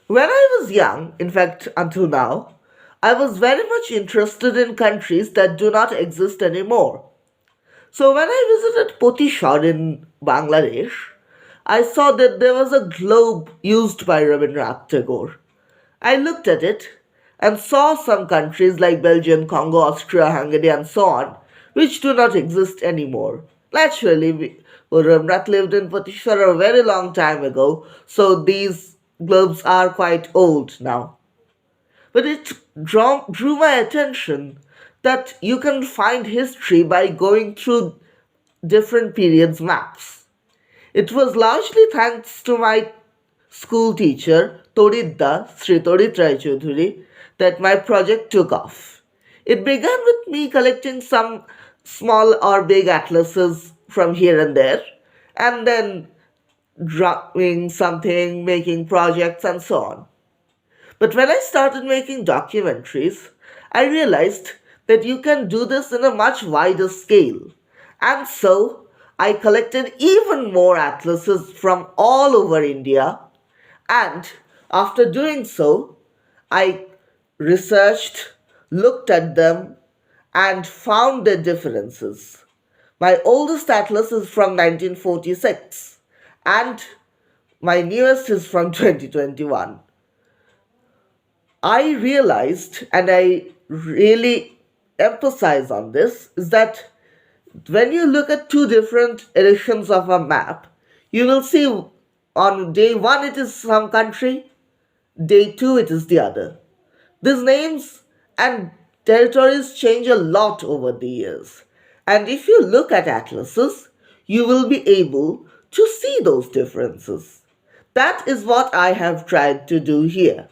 When I was young, in fact, until now, I was very much interested in countries that do not exist anymore. So when I visited Potishar in Bangladesh, I saw that there was a globe used by Rabindranath Tagore. I looked at it and saw some countries like Belgium, Congo, Austria, Hungary, and so on, which do not exist anymore. Naturally, Rabindranath lived in Potishar a very long time ago, so these globes are quite old now. But it drew my attention that you can find history by going through different periods maps. It was largely thanks to my school teacher, Toridda, Sri Torit Rai Chaudhuri, that my project took off. It began with me collecting some small or big atlases from here and there, and then drawing something, making projects, and so on. But when I started making documentaries, I realized that you can do this in a much wider scale. And so I collected even more atlases from all over India, and after doing so, I researched, looked at them, and found their differences. My oldest atlas is from 1946, and my newest is from 2021. I realized, and I really emphasize on this, is that when you look at two different editions of a map, you will see on day one it is some country, day two it is the other. These names and territories change a lot over the years. And if you look at atlases, you will be able to see those differences. That is what I have tried to do here.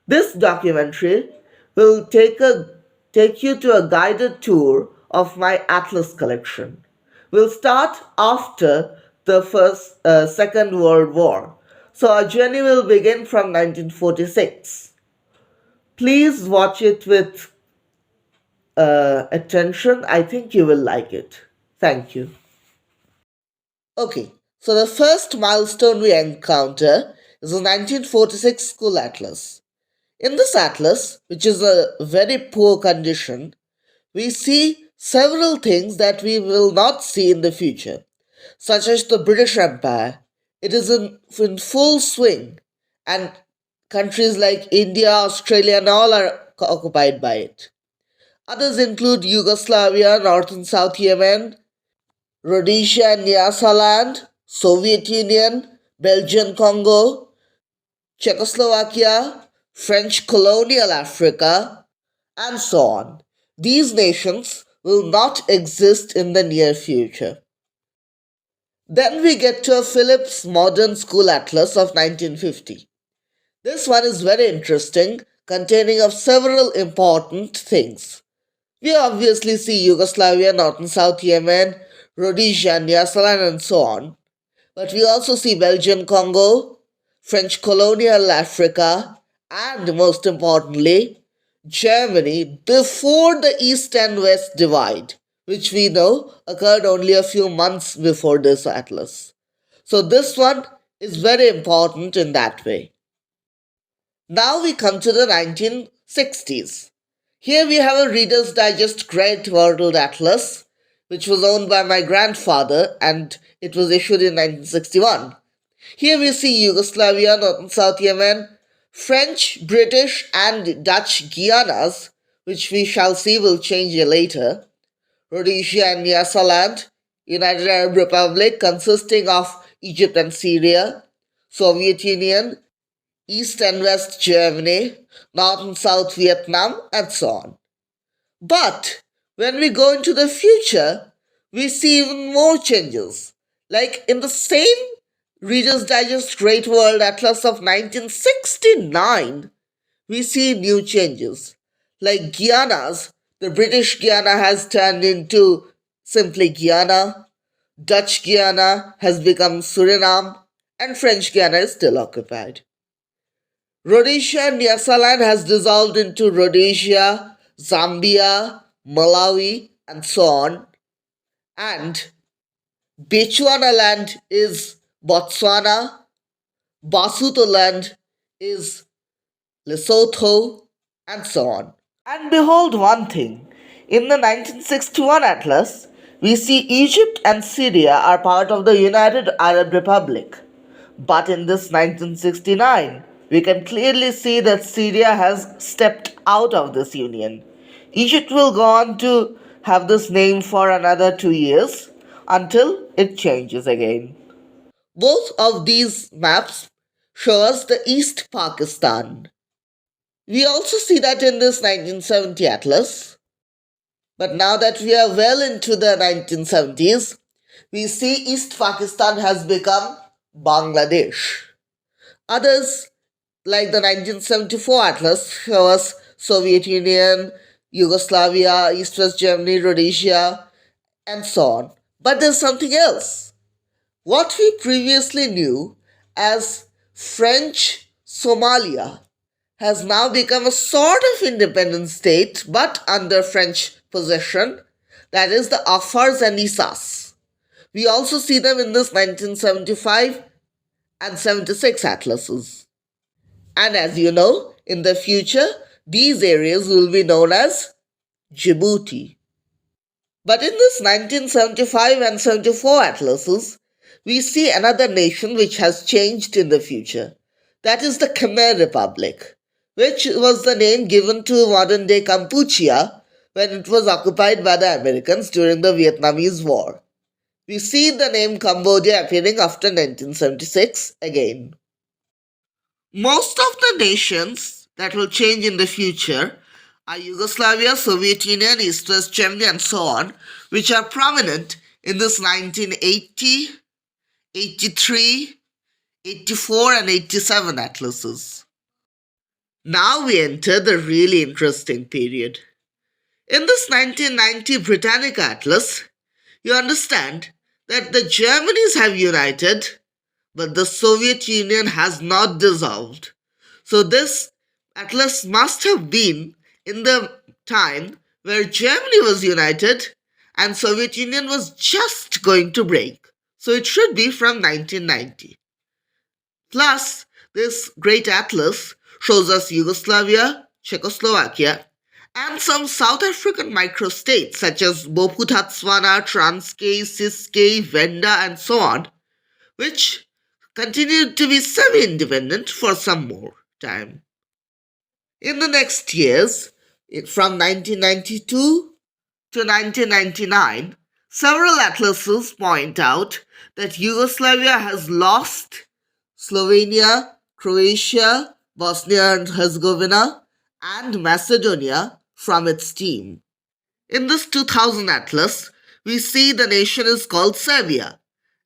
This documentary will take you to a guided tour of my atlas collection. We'll start after the Second World War. So our journey will begin from 1946. Please watch it with attention. I think you will like it. Thank you. Okay, so the first milestone we encounter is the 1946 School Atlas. In this atlas, which is a very poor condition, we see several things that we will not see in the future, such as the British Empire. It is in full swing, and countries like India, Australia, and all are occupied by it. Others include Yugoslavia, North and South Yemen, Rhodesia and Nyasaland, Soviet Union, Belgian Congo, Czechoslovakia, French colonial Africa, and so on. These nations will not exist in the near future. Then we get to a Phillips Modern School Atlas of 1950. This one is very interesting, containing of several important things. We obviously see Yugoslavia, North and South Yemen, Rhodesia, Nyasaland, and so on. But we also see Belgian Congo, French colonial Africa, and most importantly, Germany before the East and West divide, which we know occurred only a few months before this atlas. So this one is very important in that way. Now we come to the 1960s. Here we have a Reader's Digest Great World Atlas, which was owned by my grandfather and it was issued in 1961. Here we see Yugoslavia, North and South Yemen, French, British, and Dutch Guianas, which we shall see will change later, Rhodesia and Nyasaland, United Arab Republic consisting of Egypt and Syria, Soviet Union, East and West Germany, North and South Vietnam, and so on. But when we go into the future, we see even more changes. Like in the same Reader's Digest Great World Atlas of 1969, we see new changes. Like Guianas, the British Guiana has turned into simply Guyana, Dutch Guiana has become Suriname, and French Guiana is still occupied. Rhodesia and Nyasaland has dissolved into Rhodesia, Zambia, Malawi, and so on. And Bechuanaland is Botswana, Basutoland is Lesotho, and so on. And behold one thing, in the 1961 atlas, we see Egypt and Syria are part of the United Arab Republic. But in this 1969, we can clearly see that Syria has stepped out of this union. Egypt will go on to have this name for another 2 years until it changes again. Both of these maps show us the East Pakistan. We also see that in this 1970 atlas. But now that we are well into the 1970s, we see East Pakistan has become Bangladesh. Others, like the 1974 atlas, show us Soviet Union, Yugoslavia, East West Germany, Rhodesia, and so on. But there's something else. What we previously knew as French Somalia has now become a sort of independent state but under French possession, that is the Afars and Isas. We also see them in this 1975 and 76 atlases. And as you know, in the future, these areas will be known as Djibouti. But in this 1975 and 74 atlases, we see another nation which has changed in the future. That is the Khmer Republic, which was the name given to modern day Kampuchea when it was occupied by the Americans during the Vietnamese War. We see the name Cambodia appearing after 1976 again. Most of the nations that will change in the future are Yugoslavia, Soviet Union, East West Germany, and so on, which are prominent in this 1980, 83, 84, and 87 atlases. Now we enter the really interesting period. In this 1990 Britannica Atlas, you understand that the Germanys have united, but the Soviet Union has not dissolved. So this atlas must have been in the time where Germany was united and Soviet Union was just going to break. So it should be from 1990. Plus, this great atlas shows us Yugoslavia, Czechoslovakia, and some South African microstates such as Bophuthatswana, Transkei, Ciskei, Venda, and so on, which continued to be semi-independent for some more time. In the next years, from 1992 to 1999, several atlases point out that Yugoslavia has lost Slovenia, Croatia, Bosnia and Herzegovina, and Macedonia from its team. In this 2000 atlas, we see the nation is called Serbia,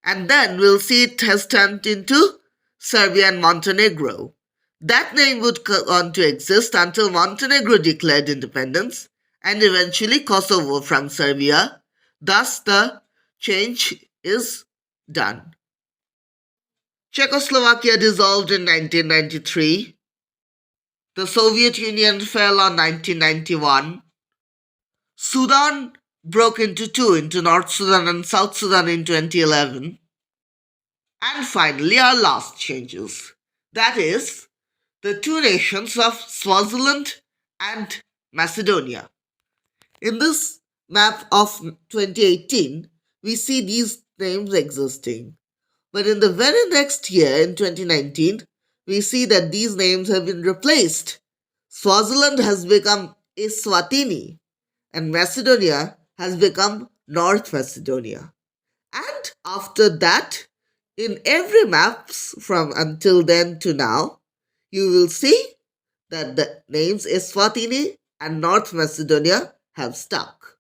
and then we'll see it has turned into Serbia and Montenegro. That name would go on to exist until Montenegro declared independence and eventually Kosovo from Serbia. Thus, the change is done. Czechoslovakia dissolved in 1993. The Soviet Union fell on 1991. Sudan broke into two, into North Sudan and South Sudan in 2011. And finally, our last changes. That is, the two nations of Swaziland and Macedonia. In this map of 2018, we see these names existing. But in the very next year, in 2019, we see that these names have been replaced. Swaziland has become Eswatini, and Macedonia has become North Macedonia. And after that, in every maps from until then to now, you will see that the names Eswatini and North Macedonia have stuck.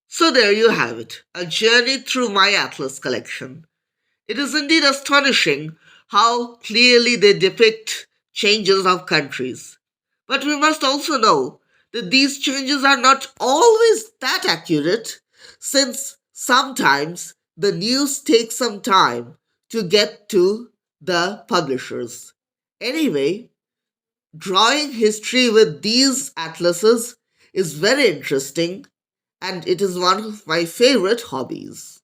So there you have it, a journey through my atlas collection. It is indeed astonishing how clearly they depict changes of countries. But we must also know that these changes are not always that accurate, since sometimes the news takes some time to get to the publishers. Anyway, drawing history with these atlases is very interesting, and it is one of my favorite hobbies.